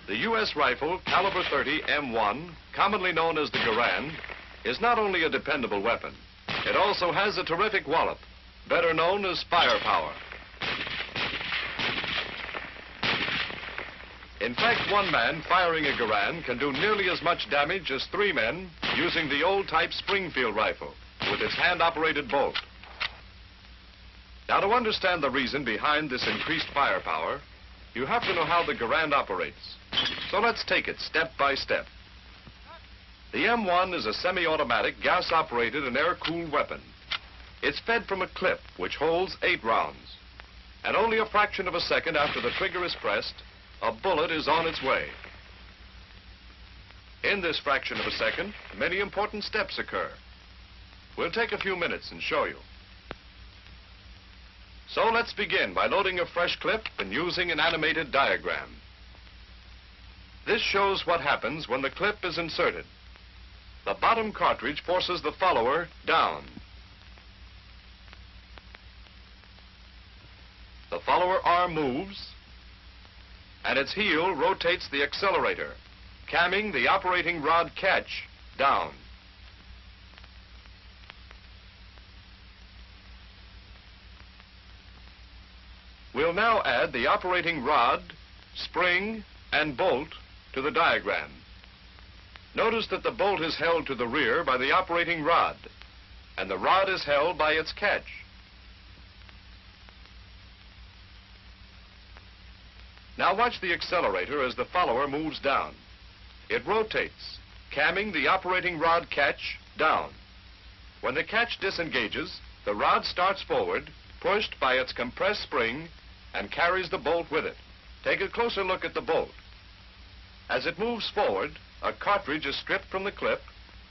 The U.S. rifle caliber .30 M1, commonly known as the Garand, is not only a dependable weapon, it also has a terrific wallop, better known as firepower. In fact, one man firing a Garand can do nearly as much damage as 3 men using the old-type Springfield rifle with its hand-operated bolt. Now, to understand the reason behind this increased firepower, you have to know how the Garand operates. So let's take it step by step. The M1 is a semi-automatic, gas-operated and air-cooled weapon. It's fed from a clip which holds 8 rounds. And only a fraction of a second after the trigger is pressed, a bullet is on its way. In this fraction of a second, many important steps occur. We'll take a few minutes and show you. So let's begin by loading a fresh clip and using an animated diagram. This shows what happens when the clip is inserted. The bottom cartridge forces the follower down. The follower arm moves, and its heel rotates the accelerator, camming the operating rod catch down. We'll now add the operating rod, spring, and bolt to the diagram. Notice that the bolt is held to the rear by the operating rod, and the rod is held by its catch. Now watch the accelerator as the follower moves down. It rotates, camming the operating rod catch down. When the catch disengages, the rod starts forward, pushed by its compressed spring, and carries the bolt with it. Take a closer look at the bolt. As it moves forward, a cartridge is stripped from the clip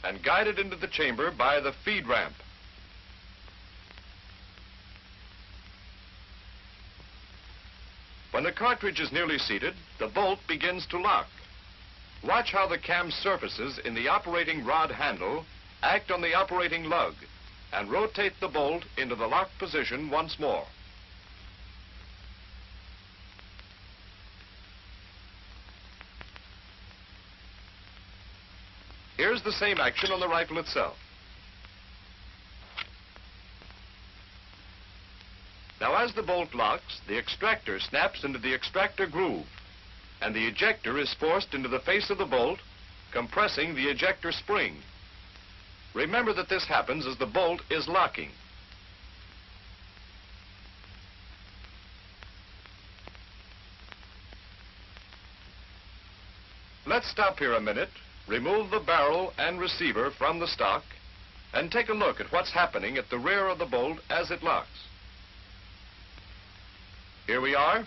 and guided into the chamber by the feed ramp. When the cartridge is nearly seated, the bolt begins to lock. Watch how the cam surfaces in the operating rod handle act on the operating lug and rotate the bolt into the locked position once more. Here's the same action on the rifle itself. Now, as the bolt locks, the extractor snaps into the extractor groove, and the ejector is forced into the face of the bolt, compressing the ejector spring. Remember that this happens as the bolt is locking. Let's stop here a minute, remove the barrel and receiver from the stock, and take a look at what's happening at the rear of the bolt as it locks. Here we are.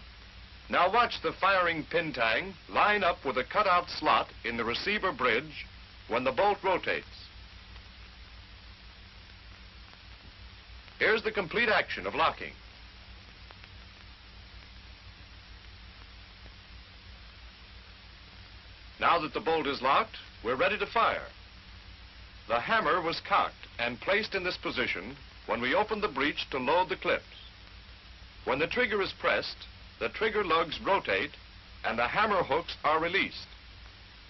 Now watch the firing pin tang line up with a cutout slot in the receiver bridge when the bolt rotates. Here's the complete action of locking. Now that the bolt is locked, we're ready to fire. The hammer was cocked and placed in this position when we opened the breech to load the clips. When the trigger is pressed, the trigger lugs rotate and the hammer hooks are released.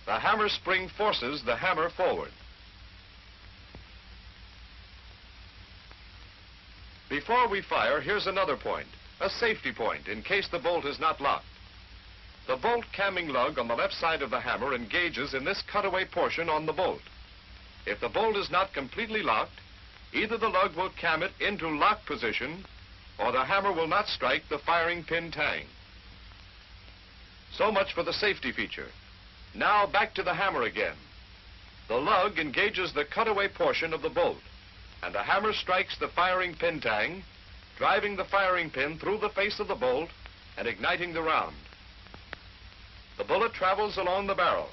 The hammer spring forces the hammer forward. Before we fire, here's another point, a safety point in case the bolt is not locked. The bolt camming lug on the left side of the hammer engages in this cutaway portion on the bolt. If the bolt is not completely locked, either the lug will cam it into lock position or the hammer will not strike the firing pin tang. So much for the safety feature. Now back to the hammer again. The lug engages the cutaway portion of the bolt, and the hammer strikes the firing pin tang, driving the firing pin through the face of the bolt and igniting the round. The bullet travels along the barrel.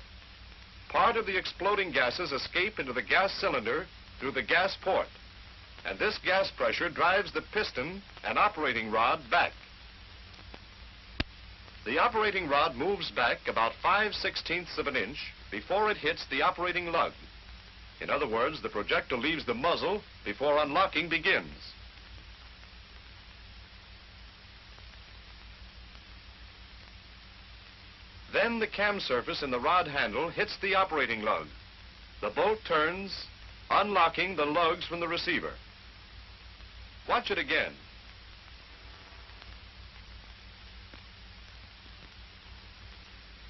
Part of the exploding gases escape into the gas cylinder through the gas port, and this gas pressure drives the piston and operating rod back. The operating rod moves back about 5/16 of an inch before it hits the operating lug. In other words, the projectile leaves the muzzle before unlocking begins. Then Then the cam surface in the rod handle hits the operating lug. The bolt turns, unlocking the lugs from the receiver. Watch it again.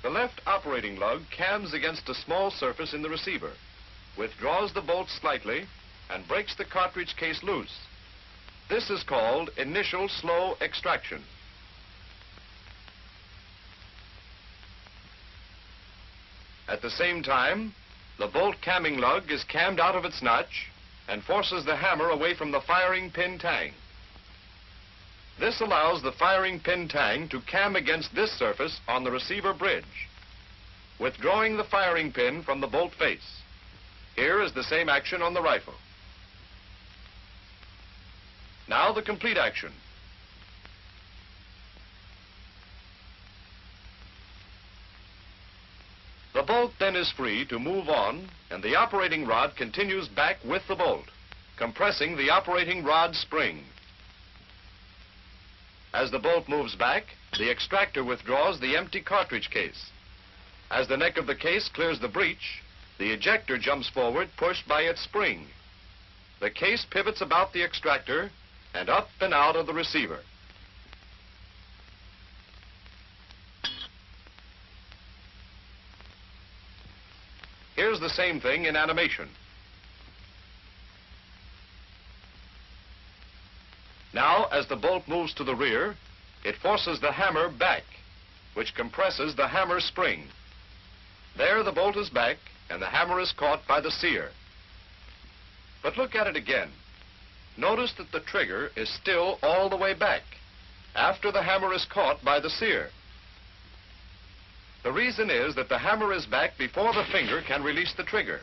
The left operating lug cams against a small surface in the receiver, withdraws the bolt slightly, and breaks the cartridge case loose. This is called initial slow extraction. At the same time, the bolt camming lug is cammed out of its notch and forces the hammer away from the firing pin tang. This allows the firing pin tang to cam against this surface on the receiver bridge, withdrawing the firing pin from the bolt face. Here is the same action on the rifle. Now the complete action. The bolt then is free to move on, and the operating rod continues back with the bolt, compressing the operating rod spring. As the bolt moves back, the extractor withdraws the empty cartridge case. As the neck of the case clears the breech, the ejector jumps forward, pushed by its spring. The case pivots about the extractor and up and out of the receiver. Here's the same thing in animation. Now, as the bolt moves to the rear, it forces the hammer back, which compresses the hammer spring. There the bolt is back, and the hammer is caught by the sear. But look at it again. Notice that the trigger is still all the way back, after the hammer is caught by the sear. The reason is that the hammer is back before the finger can release the trigger.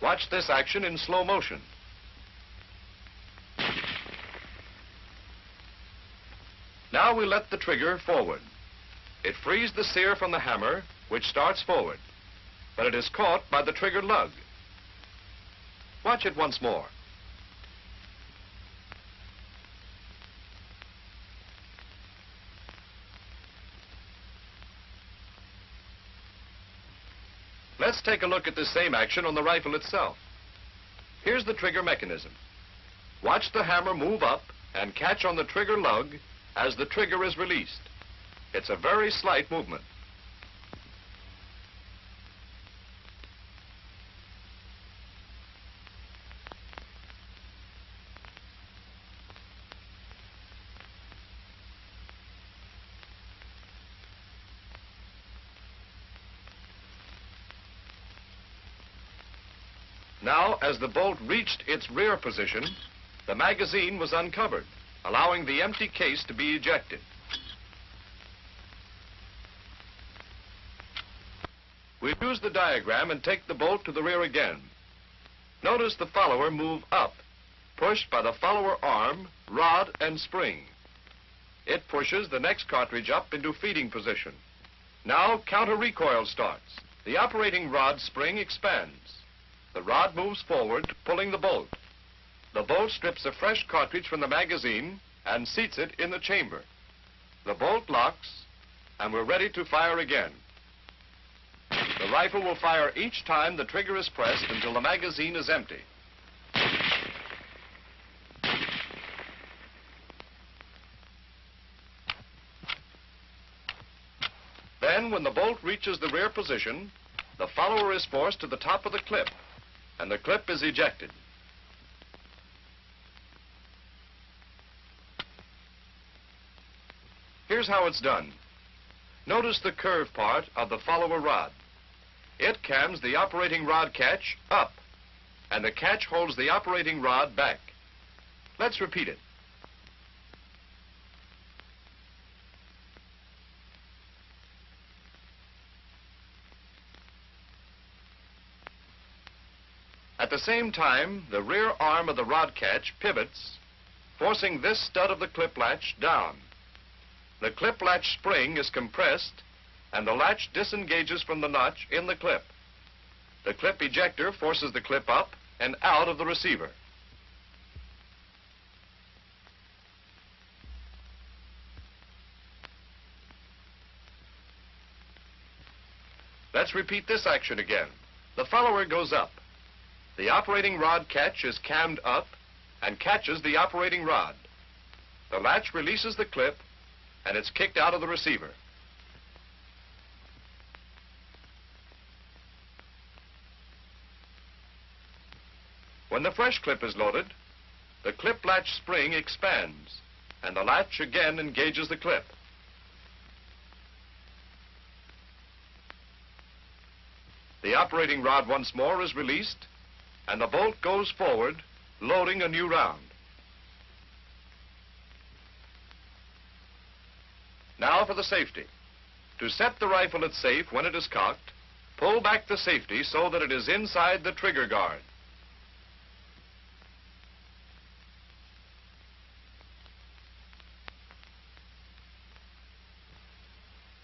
Watch this action in slow motion. Now we let the trigger forward. It frees the sear from the hammer, which starts forward, but it is caught by the trigger lug. Watch it once more. Let's take a look at this same action on the rifle itself. Here's the trigger mechanism. Watch the hammer move up and catch on the trigger lug as the trigger is released. It's a very slight movement. Now, as the bolt reached its rear position, the magazine was uncovered, allowing the empty case to be ejected. We'll use the diagram and take the bolt to the rear again. Notice the follower move up, pushed by the follower arm, rod, and spring. It pushes the next cartridge up into feeding position. Now counter recoil starts. The operating rod spring expands. The rod moves forward, pulling the bolt. The bolt strips a fresh cartridge from the magazine and seats it in the chamber. The bolt locks, and we're ready to fire again. The rifle will fire each time the trigger is pressed until the magazine is empty. Then, when the bolt reaches the rear position, the follower is forced to the top of the clip, and the clip is ejected. Here's how it's done. Notice the curved part of the follower rod. It cams the operating rod catch up, and the catch holds the operating rod back. Let's repeat it. At the same time, the rear arm of the rod catch pivots, forcing this stud of the clip latch down. The clip latch spring is compressed, and the latch disengages from the notch in the clip. The clip ejector forces the clip up and out of the receiver. Let's repeat this action again. The follower goes up. The operating rod catch is cammed up and catches the operating rod. The latch releases the clip and it's kicked out of the receiver. When the fresh clip is loaded, the clip latch spring expands and the latch again engages the clip. The operating rod once more is released and the bolt goes forward, loading a new round. Now for the safety. To set the rifle at safe when it is cocked, pull back the safety so that it is inside the trigger guard.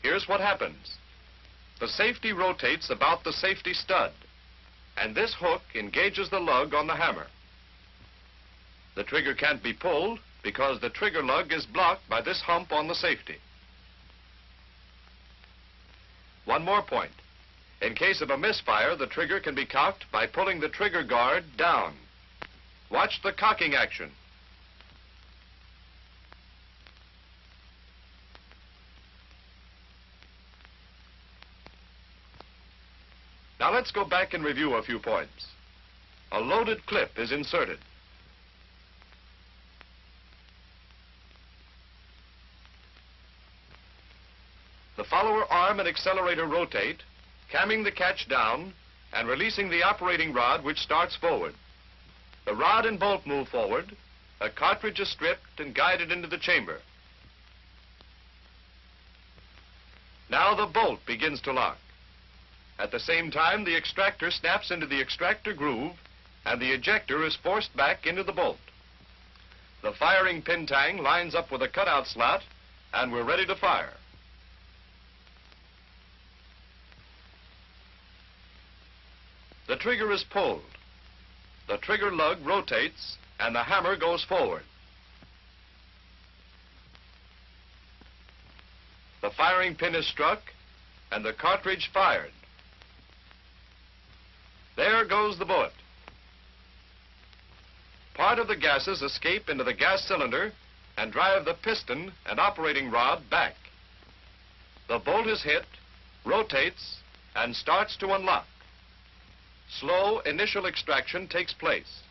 Here's what happens. The safety rotates about the safety stud, and this hook engages the lug on the hammer. The trigger can't be pulled because the trigger lug is blocked by this hump on the safety. One more point. In case of a misfire, the trigger can be cocked by pulling the trigger guard down. Watch the cocking action. Now let's go back and review a few points. A loaded clip is inserted. The follower arm and accelerator rotate, camming the catch down and releasing the operating rod, which starts forward. The rod and bolt move forward. A cartridge is stripped and guided into the chamber. Now the bolt begins to lock. At the same time, the extractor snaps into the extractor groove and the ejector is forced back into the bolt. The firing pin tang lines up with a cutout slot and we're ready to fire. The trigger is pulled. The trigger lug rotates and the hammer goes forward. The firing pin is struck and the cartridge fired. There goes the bullet. Part of the gases escape into the gas cylinder and drive the piston and operating rod back. The bolt is hit, rotates, and starts to unlock. Slow initial extraction takes place.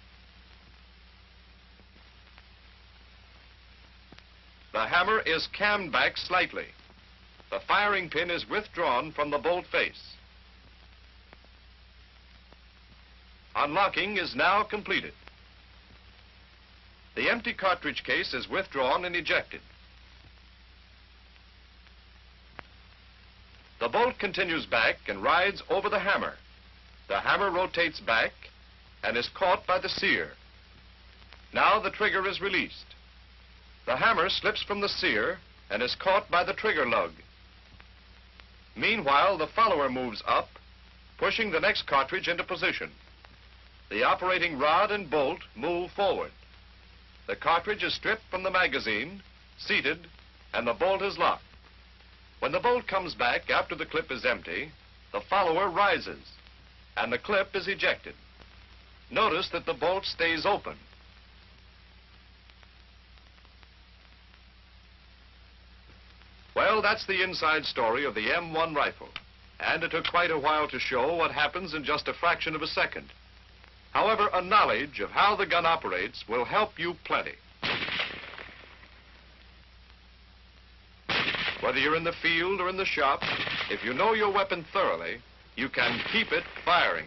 The hammer is cammed back slightly. The firing pin is withdrawn from the bolt face. Unlocking is now completed. The empty cartridge case is withdrawn and ejected. The bolt continues back and rides over the hammer. The hammer rotates back and is caught by the sear. Now the trigger is released. The hammer slips from the sear and is caught by the trigger lug. Meanwhile, the follower moves up, pushing the next cartridge into position. The operating rod and bolt move forward. The cartridge is stripped from the magazine, seated, and the bolt is locked. When the bolt comes back after the clip is empty, the follower rises, and the clip is ejected. Notice that the bolt stays open. Well, that's the inside story of the M1 rifle, and it took quite a while to show what happens in just a fraction of a second. However, a knowledge of how the gun operates will help you plenty. Whether you're in the field or in the shop, if you know your weapon thoroughly, you can keep it firing.